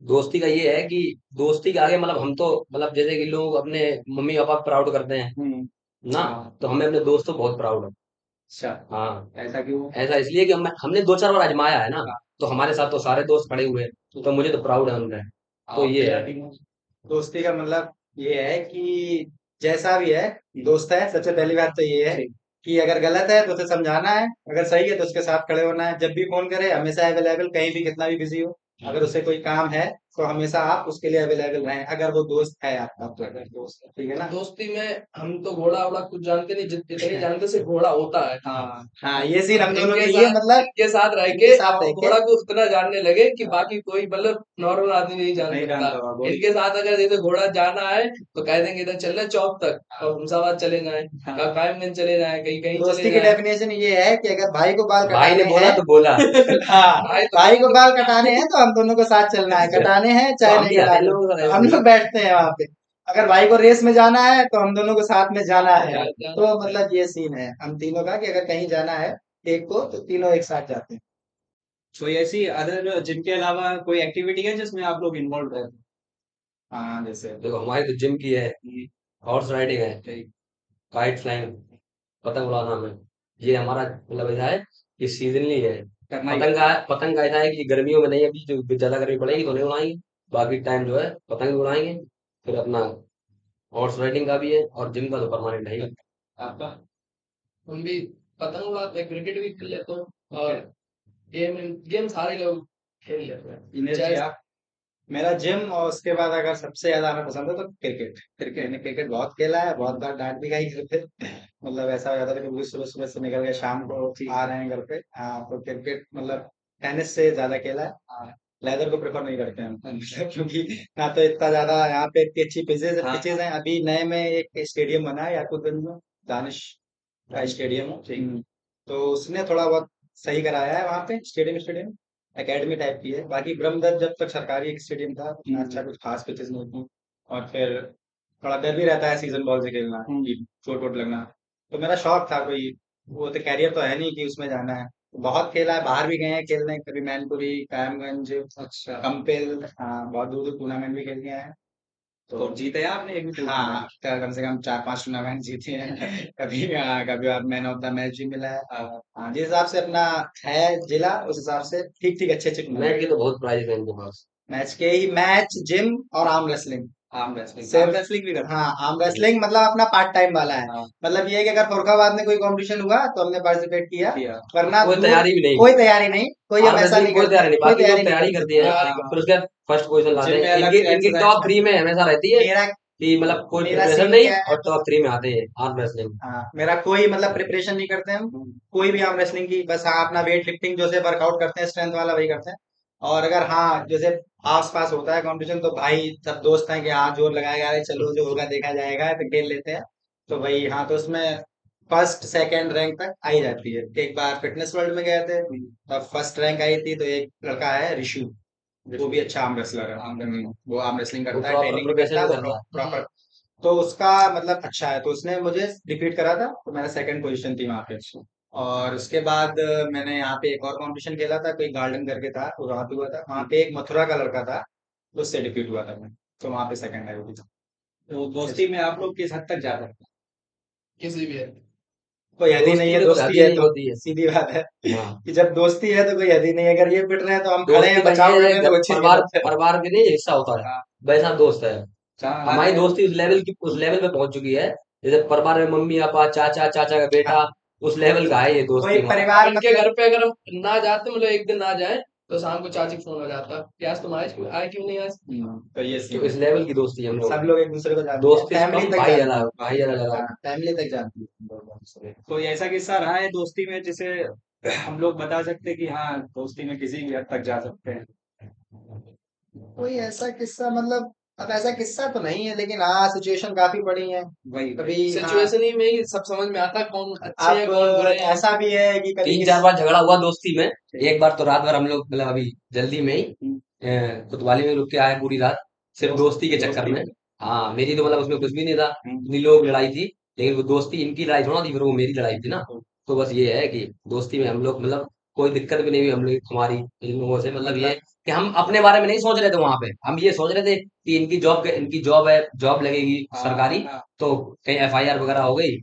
दोस्ती का ये है कि दोस्ती के आगे मतलब हम तो मतलब जैसे कि लोग अपने मम्मी पापा प्राउड करते हैं ना, हाँ। तो हमें अपने दोस्तों बहुत प्राउड है। अच्छा, हाँ, ऐसा क्यों? ऐसा इसलिए कि हमने 2-4 बार आजमाया है ना, हाँ। तो हमारे साथ तो सारे दोस्त खड़े हुए हैं, तो मुझे तो प्राउड है उनपे। तो और ये है। तैयारी में? दोस्ती का मतलब ये है कि जैसा भी है दोस्त है, सबसे पहली बात तो ये है कि अगर गलत है तो उसे समझाना है, अगर सही है तो उसके साथ खड़े होना है, जब भी फोन करे हमेशा अवेलेबल, कहीं भी कितना भी बिजी हो, अगर उसे कोई काम है तो हमेशा आप उसके लिए अवेलेबल रहें, अगर वो दोस्त है आपका, तो अगर दोस्त है, ठीक है ना। दोस्ती में हम तो घोड़ा वोड़ा कुछ जानते नहीं, जितने जानते से घोड़ा होता है। हाँ। हाँ, ये सीन हम दोनों इनके में ये साथ मतलब इनके साथ रह के इनके साथ हम रह के घोड़ा को उतना जानने लगे कि बाकी कोई मतलब नॉर्मल आदमी नहीं जान नहीं सकता। जानता होगा बॉडी। इनके साथ अगर जैसे घोड़ा जाना है तो कह देंगे इधर चल रहे चौक तक, और हमसाबाद चले जाए, हाँ। कायमगंज चले जाए, कहीं कहीं चले दोस्ती की जाए। डेफिनेशन ये है कि अगर भाई को बाल भाई ने कटाने बोला हैं, तो बोला। हाँ, भाई तो भाई बोला को तो बाल बोला। कटाने हैं तो हम दोनों को साथ चलना है, कटाने हैं तो चाहे हम नहीं भी आते हैं कटाने, लोगों का हम लोग बैठते हैं वहां पे। अगर भाई को रेस में जाना है तो हम दोनों को साथ में जाना है। तो मतलब ये सीन है हम तीनों का कि अगर कहीं जाना है एक को, तो तीनों एक साथ जाते हैं। कोई ऐसी अदर जिम के अलावा कोई एक्टिविटी है जिसमें आप लोग इन्वॉल्व रहते हाँ, जैसे देखो हमारी तो जिम की है, हैं? हॉर्स राइडिंग है, ठीक। काइट फ्लाइंग, पतंग उड़ाना में, ये हमारा मतलब ऐसा है कि सीजनली है। करना ही पतंग का ऐसा है कि गर्मियों में नहीं, अभी जो ज्यादा गर्मी पड़ेगी तो नहीं उड़ाएंगे, बाकी टाइम जो है पतंग भी उड़ाएंगे। फिर अपना हॉर्स राइडिंग का भी है, और जिम का तो परमानेंट है ही। आपका? हम भी पतंग उड़ाते हैं, क्रिकेट भी खेल लेते हैं, और गेम गेम सारे लोग खेल लेते हैं। दिनेश जी, चाहे आप? मेरा जिम, और उसके बाद अगर सबसे ज्यादा हमें पसंद है तो क्रिकेट। क्रिकेट मैंने क्रिकेट बहुत खेला है, बहुत बार डांट भी खाई घर पे। मतलब ऐसा हो जाता था कि सुबह सुबह से निकल गए, शाम को आ रहे हैं घर पे। हाँ, तो क्रिकेट मतलब टेनिस से ज्यादा खेला है। हाँ, लेदर को प्रेफर नहीं करते हम मतलब, क्योंकि ना तो इतना ज्यादा यहाँ पे इतनी अच्छी हाँ। पिचेज हैं। अभी नए में एक स्टेडियम बना है याकुतगंज में, दानिश का स्टेडियम है। तो उसने थोड़ा बहुत सही कराया है वहाँ पे, स्टेडियम एकेडमी टाइप की है। बाकी ब्रह्मदत्त जब तक सरकारी एक स्टेडियम था, उतना अच्छा कुछ खास पिचेस नहीं थी। और फिर थोड़ा डर भी रहता है सीजन बॉल से खेलना कि चोट वोट लगना। तो मेरा शौक था, कोई वो तो कैरियर तो है नहीं कि उसमें जाना है। बहुत खेला है, बाहर भी गए हैं खेलने, कभी मैनपुरी, कायमगंज, अच्छा। कंपेल, हाँ, बहुत दूर दूर टूर्नामेंट भी खेल के आए हैं। तो जीते हैं आपने एक भी हाँ, टूर्नामेंट? कम से कम 4-5 टूर्नामेंट जीते हैं। कभी आप मैन ऑफ द मैच भी मिला है। हाँ, जिस हिसाब से अपना है जिला, उस हिसाब से ठीक ठीक अच्छे अच्छे मैच के टूर्नामेंट। तो बहुत प्राइज है इनके पास। मैच के ही मैच, जिम और आर्म रेसलिंग। Arm wrestling? सिर्फ आर्म रेसलिंग भी करते हाँ, आर्म रेसलिंग मतलब अपना पार्ट टाइम वाला है। हैं? हाँ। मतलब ये है कि अगर फरुखाबाद में कोई कंपटीशन हुआ तो हमने पार्टिसिपेट किया, किया। वरना कोई दूर तैयारी भी नहीं, कोई तैयारी नहीं, कोई हम आर्म ऐसा रेसलिंग नहीं कोई करते, तैयारी नहीं, कोई बाकी तैयारी लोग नहीं तैयारी करते। करती है। हाँ। फिर उसके बाद फर्स्ट पोजीशन लाते जिम में हैं, अलग इनकी से इनकी एक्सरसाइज टॉप 3 में हमेशा रहती है मेरा कि मतलब कोई मेरा प्रिपरेशन सीन नहीं, क्या है, और टॉप 3 में आते हैं आर्म रेसलिंग। हाँ, मेरा कोई मतलब प्रिपरेशन नहीं करते हम, कोई भी आर्म रेसलिंग की, बस हाँ अपना वेट लिफ्टिंग जो से वर्कआउट करते हैं स्ट्रेंथ वाला वही करते हैं। और अगर हाँ जैसे आस पास होता है कंपटीशन, तो भाई सब दोस्त हैं कि हाँ जोर लगाएगा, अरे चलो जो होगा देखा जाएगा, तो खेल लेते हैं। तो भाई हाँ, तो उसमें फर्स्ट सेकंड रैंक तक आई जाती है। एक बार फिटनेस वर्ल्ड में गए थे, तब फर्स्ट रैंक आई थी। तो एक लड़का है ऋषु, वो भी अच्छा आर्म रेसलर है। वो आर्म रेसलिंग वो करता है, प्रॉपर ट्रेनिंग भी करता प्रिपरेशन है, भी वो करता है। प्रॉपर। तो उसका मतलब अच्छा है, तो उसने मुझे डिफीट करा था, तो मेरा सेकंड पोजीशन थी वहां पे। और उसके बाद मैंने यहाँ पे एक और कंपटीशन खेला था, कोई गार्डन करके था, तो वहाँ पे हुआ था। वहाँ पे एक मथुरा का लड़का था, उससे डिफीट हुआ था मैं, तो वहाँ पे सेकंड आई हुई थी। तो दोस्ती में आप लोग किस हद तक जा सकते किसी भी है। कोई हद ही नहीं दोस्ती है, में कोई हद दोस्ती ही है नहीं तो होती है। सीधी बात है हाँ, कि जब दोस्ती है तो कोई हद ही नहीं है। अगर ये पिट रहे हैं तो हम खड़े दोस्ती हैं, भाई बचाव कर ये रहे हैं, तो अच्छी परिवार बात है। परिवार के नहीं हिस्सा होता है, हाँ, वैसा दोस्त है। हमारी हमारे दोस्ती उस लेवल पे पहुंच चुकी है, जैसे परिवार में मम्मी पापा चाचा चाचा का बेटा, उस लेवल का है ये कोई दोस्ती हमारा। परिवार उनके मतलब घर पे अगर हम ना जाते, मतलब एक दिन ना जाए, तो शाम को चाची को फोन हो जाता कि आज तुम आए क्यों नहीं आज। तो ये तो सीन इस है। लेवल की दोस्ती है हम लोगों सब की। लोग एक दूसरे को जानते हैं, दोस्ती से फैमिली कम तक भाई जानते अलग, हैं। भाई अलग अलग। हाँ, फैमिली तक जानती है हम लोग एक दूसरे को। कोई ऐसा किस्सा रहा है दोस्ती में जिसे हम लोग बता सकते हैं कि हाँ दोस्ती में किसी भी हद तक जा सकते हैं? कोई ऐसा किस्सा मतलब, अब ऐसा किस्सा तो नहीं है, लेकिन हाँ सिचुएशन काफी पड़ी है वही कभी। हाँ, सिचुएशन ही में ही सब समझ में आता है कौन अच्छे हैं अब कौन बुरे हैं। ऐसा भी है कि कभी तीन किस चार बार झगड़ा हुआ दोस्ती में। एक बार तो रात भर हम लोग मतलब अभी जल्दी में ही कोतवाली में रुक के आए पूरी रात, सिर्फ दोस्ती के चक्कर में। हाँ, मेरी तो मतलब उसमें कुछ भी नहीं था, इन्हीं लोग लड़ाई थी, लेकिन वो दोस्ती इनकी लड़ाई थोड़ा थी, फिर वो मेरी लड़ाई थी ना। तो बस ये है कि दोस्ती में हम लोग मतलब कोई दिक्कत भी नहीं हुई हम लोग हमारी इन लोगों से, मतलब ये कि हम अपने बारे में नहीं सोच रहे थे वहां पे, हम ये सोच रहे थे कि इनकी जॉब है, जॉब लगेगी सरकारी, तो कहीं एफआईआर वगैरह हो गई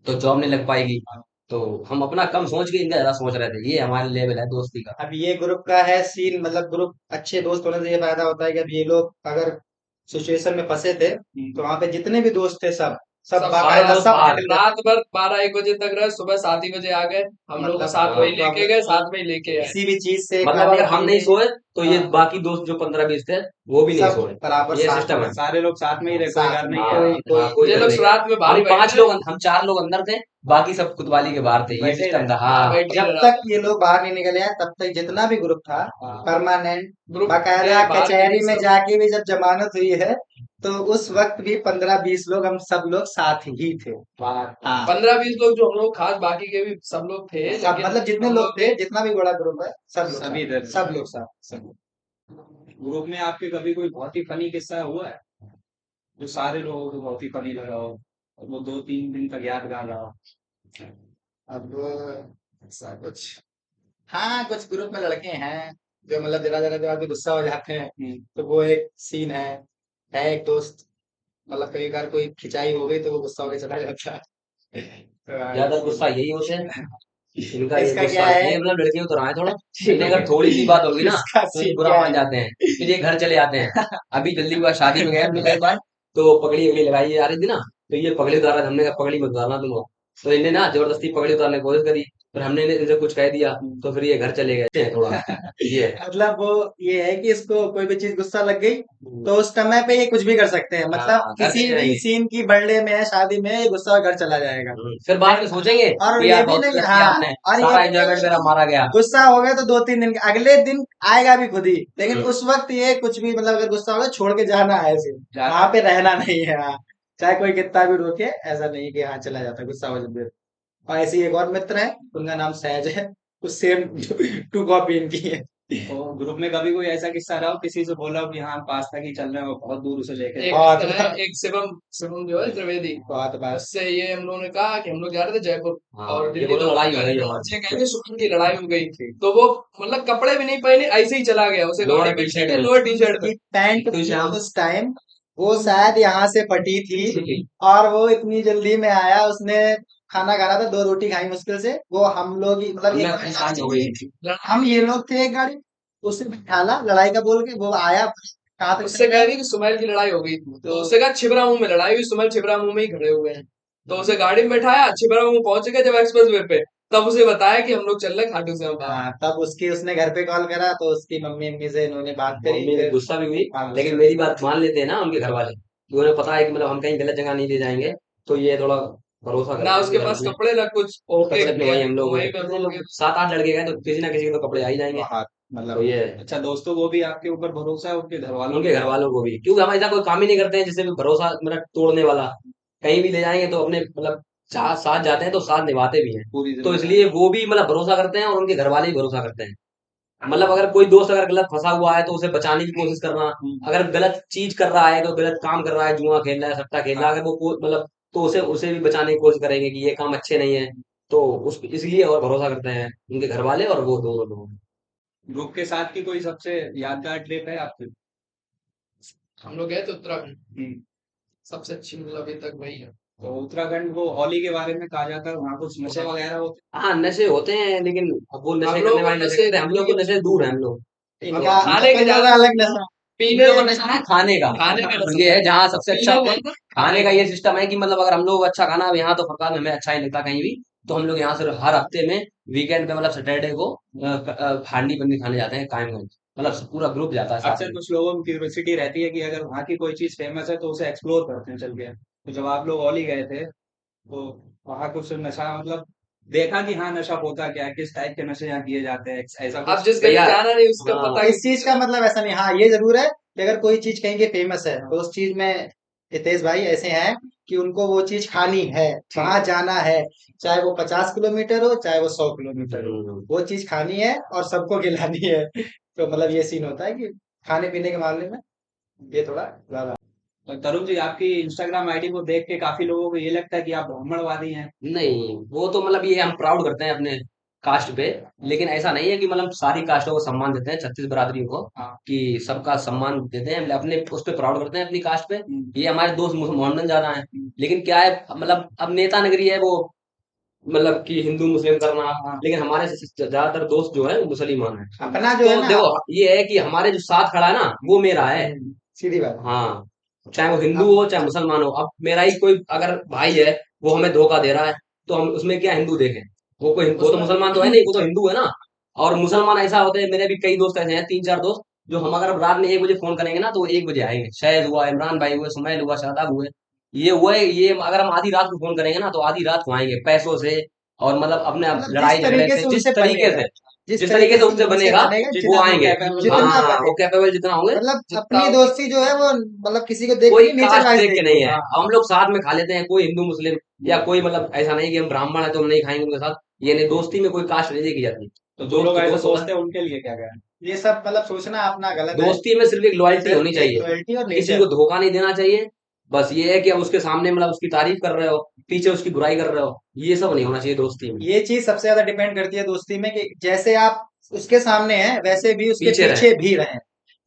तो जॉब नहीं लग पाएगी, तो हम अपना कम सोच के इनका ज्यादा सोच रहे थे। ये हमारे लेवल है दोस्ती का। अब ये ग्रुप का है सीन, मतलब ग्रुप अच्छे दोस्त होने से ये फायदा होता है कि अब ये लोग अगर सिचुएशन में फंसे थे, तो वहां पे जितने भी दोस्त थे सब सब सब सारे बाकायदा दोस्त सब बाहर, निकल गए। रात भर 12-1 बजे तक रहे, सुबह 7 ही बजे आ गए, हम लोग को मतलब साथ में ही लेके गए, प्रॉब्लम साथ में ही लेके आए। किसी भी चीज से मतलब खाने अगर हम नहीं पीने, सोए तो ये हाँ, बाकी दोस्त जो 15-20 थे वो भी नहीं सब सोए। बराबर ये साथ सिस्टम में, है। सारे लोग साथ में ही रहे, कोई साथ घर में, नहीं है। कोई कोई हाँ, कोई ये डर लोग नहीं। रात में बाहर हम ही बैठे पांच रहे। लोग, हम 4 लोग अंदर थे, बाकी सब कुतवाली के बाहर थे, ये बैठे ही सिस्टम था। रहे। हाँ, हाँ, बैठे जब रहे रात तक ये लोग बाहर नहीं निकले हैं तब तक जितना भी ग्रुप था हाँ, परमानेंट, ग्रुप बाकायदा के बाहर के भी कचहरी में सब। जाके भी जब जमानत हुई है, तो उस वक्त भी 15-20 लोग हम सब लोग साथ ही थे। बाहर हाँ, 15-20 लोग जो हम लोग, खास बाकी के भी सब लोग थे, सब लेकिन मतलब जितने हम लोग लोग थे, जितना भी बड़ा ग्रुप है, सब लोग सभी साथ, इधर सब लोग साथ, सब लोग। ग्रुप में आपके कभी कोई बहुत ही फनी किस्सा हुआ है जो सारे लोगों को बहुत ही फनी लगा हो और वो 2-3 दिन तक यादगार रहा हो? अब ऐसा कुछ, हाँ कुछ ग्रुप में लड़के हैं जो मतलब जरा जरा जरा भी गुस्सा हो जाते हैं, तो वो एक सीन है एक दोस्त, मतलब कई बार कोई खिंचाई हो गई तो वो गुस्सा होकर चला जाता है। तो ज्यादा गुस्सा यही होते हैं, इनका ये इसका क्या गुस्सा, है, ये मतलब लड़कियों तो रहा है थोड़ा, इन्हें अगर थोड़ी सी बात होगी ना इसका तो ये सीन बुरा क्या मान है, जाते हैं, फिर ये घर चले आते हैं। अभी जल्दी हुआ, शादी में गए हम लोग एक बार, तो पगड़ी वगड़ी लगाई जा रही थी ना, तो ये पगड़ी उतारा, हमने कहा पगड़ी मत उतारना तुम लोग, तो इन्हें ना जबरदस्ती पगड़ी उतारने की कोशिश करी, फिर हमने इनसे कुछ कह दिया, तो फिर ये घर चले गए थोड़ा, ये है। मतलब वो ये है कि इसको कोई भी चीज गुस्सा लग गई तो उस समय पे ये कुछ भी कर सकते हैं, मतलब हाँ, घर किसी चले भी जाएंगे। सीन की बर्थडे में है, शादी में, ये गुस्सा घर चला जाएगा। फिर बाद में सोचेंगे और कि ये यार भी बहुत नहीं, गलत किया हाँ, हमने, और ये सारा भी एंजॉयमेंट नहीं मेरा मारा गया। गुस्सा हो गया तो 2-3 दिन अगले दिन आएगा भी खुद ही, लेकिन हम्म, उस वक्त ये कुछ भी मतलब अगर गुस्सा होगा छोड़ के जाना है ऐसे, वहां पे रहना नहीं है। हाँ, चाहे कोई कितना भी रोके, ऐसा नहीं कि हाँ चला जाता है गुस्सा हो जाता है। और ऐसे ही एक और मित्र है, उनका नाम सहज है, उस सेम टू कॉपी इनकी है। तो ग्रुप में कभी कोई ऐसा किस्सा रहा हो किसी से बोला हो कि हाँ पास तक ही चल रहे हो, बहुत दूर उसे लेके एक बहुत है, एक शिवम शिवम जो है त्रिवेदी, बहुत बात। उससे ये हम लोगों ने कहा कि हम लोग जा रहे थे जयपुर हाँ, और ये दिल्ली बोलो दोनों लड़ाई हो जा रहे गई थे, हमारी, बच्चे गए थे, सुखन की लड़ाई हो गई, तो वो मतलब कपड़े भी नहीं पहने, ऐसे ही चला गया, उसे लोअर गाड़ी में टी बैठे शर्ट के में, लोअर टी शर्ट में। कि पैंट तो थी इसे हम उस टाइम, वो शायद यहाँ से फटी थी, और वो इतनी जल्दी में आया, उसने खाना खा रहा था, 2 रोटी खाई मुश्किल से, वो हम लोग ही मतलब हमने एक परेशान हो गई। हम ये लोग थे एक गाड़ी, उसे बिठाला लड़ाई का बोल के, वो आया, कहाँ तक उससे चले कह गए, रही कि सुमैल की लड़ाई हो गई थी, तो उससे कहा छिबरा मुंह में लड़ाई हुई, सुमैल छिबरा मुंह में ही खड़े हुए हैं, तो उसे गाड़ी में बैठाया, छिबरा मुंह पहुंच गए जब एक्सप्रेस वे पे, तब उसे बताया कि हम लोग चल रहे खाटू श्याम बाबा। हाँ, तब उसकी उसने घर पे कॉल करा, तो उसकी मम्मी अम्मी से इन्होंने बात करी, मम्मी फिर गुस्सा भी हुई, हाँ, लेकिन मेरी बात मान लेते हैं ना उनके घर वाले, कि उन्हें पता है कि मतलब हम कहीं गलत जगह नहीं ले जाएंगे, तो ये थोड़ा भरोसा ना करते हैं उसके कि घर पास में। कपड़े ना कुछ, ओके कपड़े अपने गया वही हम लोग वहीं पर कितने रुक लोग गए। 7-8 लड़के गए, तो किसी ना किसी के तो कपड़े आ ही जाएंगे, बहुत तो मतलब ये अच्छा दोस्तों को भी आपके ऊपर भरोसा है, उनके घर वालों उनके घर वालों को भी, क्योंकि हम ऐसा कोई काम ही नहीं करते हैं जिससे भी भरोसा मतलब तोड़ने वाला, कहीं भी ले जाएंगे तो अपने मतलब साथ जाते हैं तो साथ निभाते भी हैं, पूरी तो जिम्मेदारी? इसलिए वो भी मतलब भरोसा करते हैं और उनके घर वाले भी भरोसा करते हैं। मतलब अगर कोई दोस्त अगर गलत फंसा हुआ है तो उसे बचाने की कोशिश करना, अगर गलत चीज कर रहा है तो गलत काम कर रहा है, जुआ खेल रहा है, सट्टा खेल रहा है, अगर वो मतलब तो उसे उसे भी बचाने की कोशिश करेंगे कि ये काम अच्छे नहीं है, तो उस इसलिए और भरोसा करते हैं उनके घर वाले और वो दोनों लोग। ग्रुप के साथ की कोई सबसे यादगार ट्रिप है आपकी? हम लोग गए थे उत्तराखंड, हम्म। सबसे अच्छी मतलब अभी तक वही है। तो उत्तराखंड को होली के बारे में कहा जाता है, वहाँ कुछ नशे वगैरह होते हाँ, नशे होते हैं लेकिन अब वो हम नशे लोग करने को वाले नशे नशे करते हैं, हम लोग को नशे दूर है हम लोग। इनका खाने के अपन लोगों ज्यादा का अलग नशा। हम पीने लोग का नशा है खाने का। खाने का नशा ये है। है जहाँ सबसे अच्छा पीने का खाने का ये सिस्टम है कि मतलब अगर हम लोग अच्छा खाना, अब यहाँ तो फरसान में हमें अच्छा ही लगता कहीं भी, तो हम लोग यहाँ से हर हफ्ते में वीकेंड पे मतलब सैटरडे को हांडी बंदी खाने जाते हैं कायमगंज। मतलब पूरा ग्रुप जाता है साथ अक्सर में। कुछ लोगों में क्यूरियोसिटी रहती है कि अगर वहाँ की कोई चीज फेमस है तो उसे एक्सप्लोर करते हैं चल के। तो जब आप लोग ओली गए थे तो वहाँ कुछ नशा मतलब देखा कि हाँ नशा होता क्या है, किस टाइप के नशे यहाँ किए जाते हैं, ऐसा अब कुछ? जिस गली भैया जाना नहीं उसका हाँ, पता इस चीज का मतलब ऐसा नहीं, हाँ ये जरूर है कि अगर कोई चीज कहीं की फेमस है तो उस चीज में हितेश भाई ऐसे हैं कि उनको वो चीज खानी है, वहां जाना है, चाहे वो 50 किलोमीटर हो चाहे वो 100 किलोमीटर हो, हम्म, वो चीज खानी है और सबको खिलानी है। तो मतलब ये सीन होता है कि खाने पीने के मामले में ये थोड़ा ज्यादा। तो तरुण जी, आपकी इंस्टाग्राम आईडी को देख के काफी लोगों को ये लगता है कि आप ब्राह्मणवादी हैं। नहीं वो तो मतलब ये हम प्राउड करते हैं अपने कास्ट पे, लेकिन ऐसा नहीं है कि मतलब सारी कास्टों को सम्मान देते हैं, 36 बिरादरियों को हाँ। कि सबका सम्मान देते हैं, अपने उस पे प्राउड करते हैं अपनी कास्ट पे। हम्म, ये हमारे दोस्त मोहम्मदन ज्यादा हैं, हम्म, लेकिन क्या है मतलब अब नेता नगरी है वो, मतलब कि हिंदू मुस्लिम करना, हाँ। लेकिन हमारे ज्यादातर दोस्त जो है वो मुसलमान है। अपना जो है तो ना। देखो ये है कि हमारे जो साथ खड़ा है ना वो मेरा है। सीधी बात है। हाँ, चाहे वो हिंदू अब हो चाहे मुसलमान हो, अब मेरा ही कोई अगर भाई है वो हमें धोखा दे रहा है, तो हम उसमें क्या हिंदू देखें? वो तो उसमें मुसलमान तो है नहीं, वो तो हिंदू है ना। और मुसलमान ऐसा होते हैं, मेरे भी कई दोस्त ऐसे हैं, 3 4 दोस्त, जो हम अगर रात में 1 बजे फोन करेंगे ना तो वो 1 बजे आएंगे। शायद हुआ, इमरान भाई हुए, सुमैल हुआ, शादाब हुए, ये हुए, ये अगर हम आधी रात को फोन करेंगे ना तो आधी रात को आएंगे पैसों से, और मतलब अपने मतलब जिस लड़ाई झगड़े तरीके से, से जिस उनसे तरीके बनेगा, से जिस जिस तरीके तरीके से से उनसे उनसे बनेगा बनेगा, वो जितना वो आएंगे। कैपेबल जितना हाँ, वो कैपेबल जितना होंगे। मतलब जितना अपनी दोस्ती जो है वो मतलब किसी को देख के कोई नहीं, नेचर कास्ट वाइज देख के देखते नहीं हैं। है, हम लोग साथ में खा लेते हैं, कोई हिंदू मुस्लिम या कोई मतलब ऐसा नहीं कि हम ब्राह्मण है तो हम नहीं खाएंगे उनके साथ। ये नहीं, दोस्ती में कोई कास्ट नहीं देखी जाती। तो जो दोस्त लोग तो ऐसा दोस्त होता है। सोचते हैं उनके लिए क्या कहें? ये सब मतलब सोचना अपना गलत है। दोस्ती में सिर्फ एक लॉयल्टी होनी सिर्फ एक चाहिए, लॉयल्टी और किसी नेचर। को धोखा नहीं देना चाहिए। बस ये है कि अब उसके सामने मतलब उसकी तारीफ कर रहे हो, पीछे उसकी बुराई कर रहे हो, ये सब नहीं होना चाहिए दोस्ती में। ये चीज सबसे ज्यादा डिपेंड करती है दोस्ती में कि जैसे आप उसके सामने हैं वैसे भी उसके पीछे रहे। पीछे भी रहें।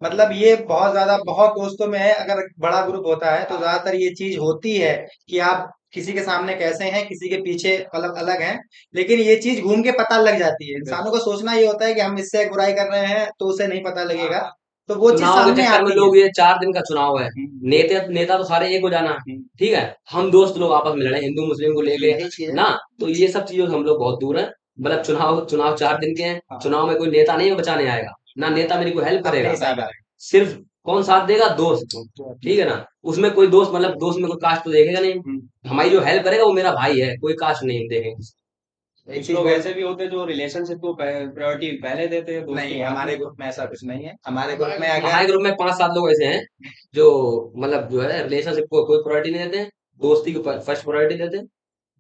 मतलब ये बहुत ज्यादा, बहुत दोस्तों में है, अगर बड़ा ग्रुप होता है तो ज्यादातर ये चीज होती है कि आप किसी के सामने कैसे हैं, किसी के पीछे अलग अलग हैं। लेकिन ये चीज घूम के पता लग जाती है, इंसानों को सोचना ये होता है कि हम इससे बुराई कर रहे हैं तो उसे नहीं पता लगेगा, तो वो चीज चुनाव के सामने चक्कर में आती है। लोग, ये 4 दिन का चुनाव है, हम्म, नेता नेता तो सारे एक हो जाना है, हम्म, ठीक है, हम दोस्त लोग आपस में लड़े हिंदू मुस्लिम को लेके यही चीज है। ना। तो ये सब चीजों से हम लोग बहुत दूर हैं। मतलब चुनाव चुनाव 4 दिन के हैं, हाँ। चुनाव में कोई नेता नहीं बचाने आएगा, ना नेता मेरी को हेल्प अपने करेगा। हिसाब है। सिर्फ कौन साथ देगा? दोस्त। ठीक है ना, उसमें कोई दोस्त मतलब दोस्त में कोई कास्ट तो देखेगा नहीं, हमारी जो हेल्प करेगा वो मेरा भाई है, कोई कास्ट नहीं देखेंगे। एक कुछ चीज लोग बोल, ऐसे भी होते हैं जो रिलेशनशिप को प्रायोरिटी पहले देते हैं, दोस्ती नहीं बाद हमारे में। ग्रुप में ऐसा कुछ नहीं है। हमारे ग्रुप हमारे में हमारे अगर ग्रुप में 5 7 लोग ऐसे हैं जो मतलब जो है रिलेशनशिप को कोई प्रायोरिटी नहीं देते हैं, दोस्ती को फर्स्ट प्रायोरिटी देते हैं,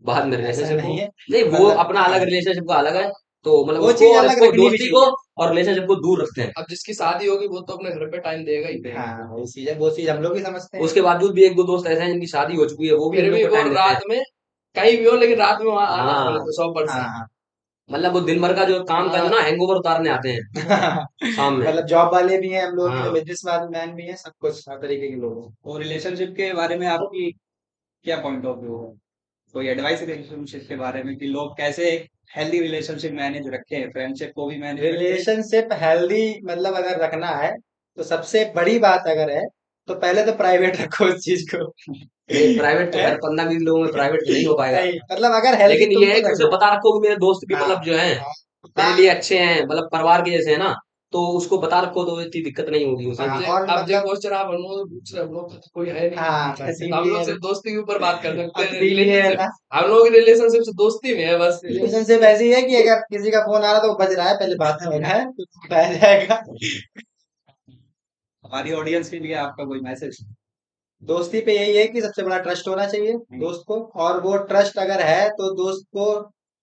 बाद में ऐसा रिलेशनशिप को। नहीं है, नहीं, वो मतलब अपना हाँ, अलग रिलेशनशिप का अलग है, तो मतलब वो उसको चीज और अलग इसको, रखनी भी दोस्ती को चाहिए। और रिलेशनशिप को दूर रखते हैं। अब जिसकी शादी होगी वो तो अपने घर पे टाइम देगा ही। हाँ वही चीज है, वो चीज हम लोग भी समझते हैं। उसके बावजूद भी 1 2 दोस्त ऐसे हैं जिनकी शादी हो चुकी है, वो भी हम फिर लोग भी को वो टाइम देते हैं। रात में कहीं भी हो लेकिन रात में वहां आना हाँ, 100%। हाँ मतलब वो दिन भर का जो काम का जो हाँ, ना हैंगओवर उतारने आते हैं हाँ। शाम में। मतलब जॉब वाले भी हैं हम लोग, हाँ, बिजनेस मैन भी हैं, सब कुछ हर तरीके के लोग हैं। और रिलेशनशिप के बारे में आपकी क्या पॉइंट ऑफ व्यू है? कोई एडवाइस रिलेशनशिप के बारे में कि लोग कैसे एक हेल्दी रिलेशनशिप मैनेज रखें, फ्रेंडशिप को भी मैनेज रखें? रिलेशनशिप हेल्दी मतलब अगर रखना है तो सबसे बड़ी बात अगर है तो पहले तो प्राइवेट रखो उस चीज को। नहीं प्राइवेट तो है? खैर 15 20 लोगों में प्राइवेट तो नहीं हो पाएगा, नहीं मतलब अगर हेल्दी लेकिन ये है तुमको कि उसे रखना बता रखो कि मेरे दोस्त भी है। मतलब जो है हाँ मेरे हाँ लिए अच्छे हैं, मतलब परिवार के जैसे है ना, तो उसको बता रखो तो इतनी दिक्कत नहीं होगी उसे। हाँ, और अब जो मतलब क्वेश्चन आप हम लोग पूछ रहे हैं, हम लोग तो कोई है नहीं, हाँ बस तो हम लोग इसीलिए, सिर्फ दोस्ती के ऊपर बात कर सकते अब हैं। इसीलिए है रिलेशनशिप, ना। हम लोग की रिलेशनशिप से दोस्ती में है बस। रिलेशनशिप ऐसी है कि अगर किसी का फोन आ रहा है तो वो बज रहा है, पहले बात होना है तो उठाया जाएगा। हमारी ऑडियंस के लिए आपका कोई मैसेज? दोस्ती पे यही है कि सबसे बड़ा ट्रस्ट होना चाहिए दोस्त को, और वो ट्रस्ट अगर है तो दोस्त को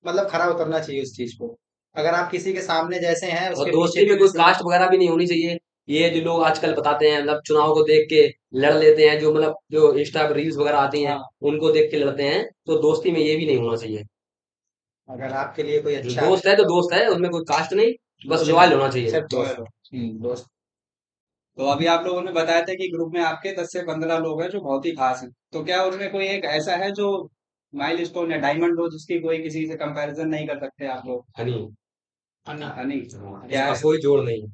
मतलब खरा उतरना चाहिए उस चीज को। अगर आप किसी के सामने जैसे हैं और उसके पीछे दोस्ती भी में कोई वैसे ही। कास्ट वगैरह भी नहीं होनी चाहिए। ये जो लोग आजकल बताते हैं मतलब चुनाव को देख के लड़ लेते हैं, जो मतलब जो इंस्टा पर रील्स वगैरह आती हैं हाँ। उनको देख के लड़ते हैं, तो दोस्ती में ये भी नहीं होना चाहिए। अगर आपके लिए कोई अच्छा दोस्त है तो दोस्त है, उसमें कोई कास्ट नहीं, बस लॉयल होना चाहिए। सिर्फ दोस्त दोस्त। तो अभी आप लोगों ने बताया था कि ग्रुप में आपके 10 से 15 लोग हैं जो बहुत ही खास हैं। तो क्या उनमें कोई एक ऐसा है जो माइलस्टोन या डायमंड हो जिसकी कोई किसी से कंपैरिजन नहीं कर सकते आप लोग? हनी, हनी क्या उसका है? कोई जोड़ नहीं।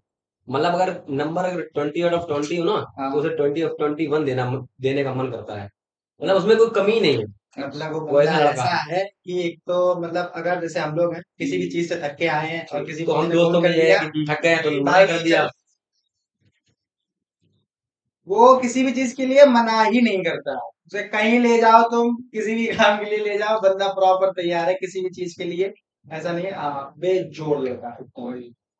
मतलब अगर नंबर अगर 20 आउट ऑफ 20 हो ना, हाँ, तो उसे 20 ऑफ 21 देने का मन करता है। मतलब उसमें कोई कमी नहीं है। मतलब वो वो बंदा ऐसा लड़का ऐसा है। है कि एक तो मतलब अगर जैसे हम लोग हैं किसी भी चीज से थक के आए हैं और किसी तो हम बंदे ने फोन दोस्तों में कर ये है दिया कि थक गए तो कि मना भाई कर दिया। चल, वो किसी भी चीज के लिए मना ही नहीं करता। उसे कहीं ले जाओ, तुम किसी भी काम के लिए ले जाओ, बंदा प्रॉपर तैयार है किसी भी चीज के लिए। ऐसा नहीं है, बेजोड़ लड़का है,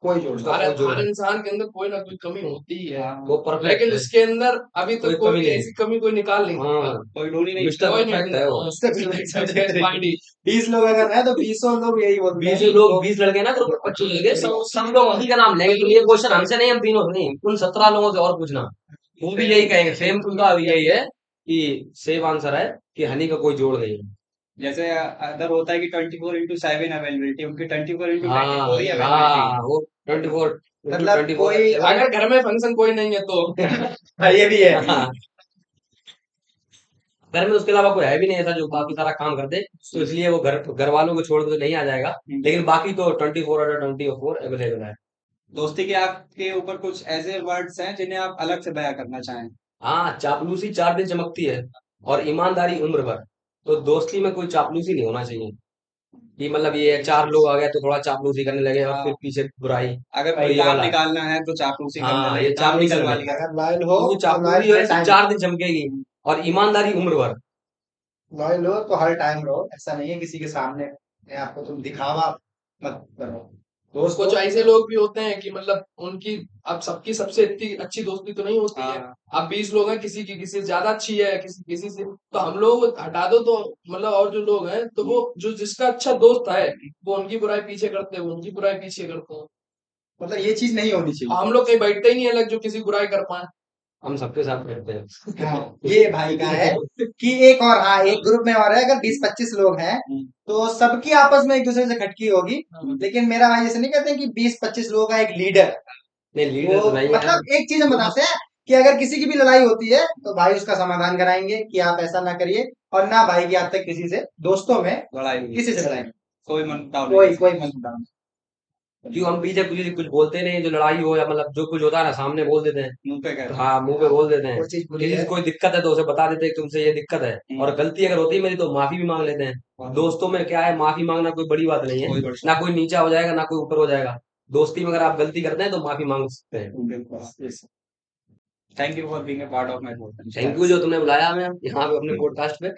कोई जोड़ उसका नहीं। हर कोई जोड़ हर नहीं। इंसान के अंदर कोई ना कोई कमी होती ही है, वो परफेक्ट लेकिन है, उसके अंदर अभी कोई तक कमी कोई नहीं है। ऐसी कमी कोई निकाल नहीं हाँ, सकता। कोई ढूंढ ही नहीं मिस्टर कोई नहीं परफेक्ट है वो। उससे पार्टी 20 लोग अगर है तो 20 लोग यही बोलते हैं 20 लड़के ना, ग्रुप में 25 लड़के, सब लोग उन्हीं का नाम लेंगे। तुम ये क्वेश्चन हमसे नहीं, हम तीनों से नहीं, उन 17 लोगों से और पूछना, वो भी यही कहेंगे। सेम उनका भी यही है कि सेम आंसर है कि हनी का कोई जोड़ नहीं है। जैसे अदर होता है कि 24/7 अवेलेबिलिटी, उनकी 24/24 हाँ ही अवेलेबिलिटी है। हाँ, वो 24 इंटू मतलब 24 कोई अगर घर में फंक्शन कोई नहीं है तो हाँ, ये भी है। हाँ, घर में उसके अलावा कोई है भी नहीं ऐसा जो बाकी सारा काम कर दे, तो इसलिए वो घर वालों को छोड़ के तो नहीं आ जाएगा। लेकिन बाकी तो 24/24 अवेलेबल है। दोस्ती के आपके ऊपर कुछ ऐसे वर्ड्स हैं जिन्हें आप अलग से बयां करना चाहें? हाँ, चापलूसी 4 दिन चमकती है और ईमानदारी उम्र भर। तो दोस्ती में कोई चापलूसी नहीं होना चाहिए कि मतलब ये 4 लोग आ गए तो थोड़ा चापलूसी करने लगे और फिर हाँ, पीछे बुराई। अगर तो भाई ये काम वाला है। निकालना है तो चापलूसी करने हाँ, लगे, ये काम चापलूसी निकलवा करने लिया। अगर लॉयल हो तो तो लॉयल चापलूसी हर है सिर्फ टाइम, 4 दिन चमकेगी और ईमानदारी उम्र भर। लॉयल हो तो हर टाइम रहो। ऐसा नहीं है किसी के सामने अपने आप को तुम दिखावा मत करो। दोस्त कुछ हो ऐसे लोग भी होते हैं कि मतलब उनकी अब सबकी सबसे इतनी अच्छी दोस्ती तो नहीं होती है। हाँ, अब 20 लोग हैं, किसी की किसी से ज्यादा अच्छी है, किसी किसी से, तो हम लोग हटा दो तो मतलब और जो लोग हैं तो वो जो जिसका अच्छा दोस्त है वो उनकी बुराई पीछे करते हैं, वो उनकी बुराई पीछे करते हैं। मतलब ये चीज नहीं होनी चाहिए। हम लोग कहीं बैठते ही नहीं अलग जो किसी की बुराई कर पाए। हम सबके साथ बैठते हाँ, हैं। ये भाई का है कि एक और, हाँ, एक ग्रुप में और है। अगर 20-25 लोग हैं तो सबकी आपस में एक दूसरे से खटकी होगी। लेकिन मेरा भाई ऐसे नहीं कहते हैं कि 20-25 लोगों का एक लीडर। नहीं, लीडर वो तो नहीं है। मतलब एक चीज हम बताते हैं कि अगर किसी की भी लड़ाई होती है तो भाई उसका समाधान कराएंगे कि आप ऐसा ना करिए। और ना भाई की आज तक किसी से दोस्तों में लड़ाई हुई, किसी से लड़ाई नहीं। कोई मनमुटाव नहीं है। कोई मतदान नहीं। क्यों हम पीछे कुछ बोलते नहीं, जो लड़ाई हो या मतलब जो कुछ होता है ना सामने बोल देते हैं। मुंह पे तो कहते हैं। हाँ, मुंह पे बोल देते हैं। वो चीज बुरी किसी है। से कोई दिक्कत है तो उसे बता देते हैं कि तुमसे ये दिक्कत है, और गलती अगर होती है मेरी तो माफी भी मांग लेते हैं। दोस्तों में क्या है, माफी मांगना कोई बड़ी बात नहीं है। कोई बड़ी ना कोई नीचा हो जाएगा ना कोई ऊपर हो जाएगा। दोस्ती में अगर आप गलती करते हैं तो माफी मांग सकते हैं। बिल्कुल। Thank you for being a part of my podcast. Thank you जो तुमने बुलाया हमें यहाँ पे अपने पॉडकास्ट पे।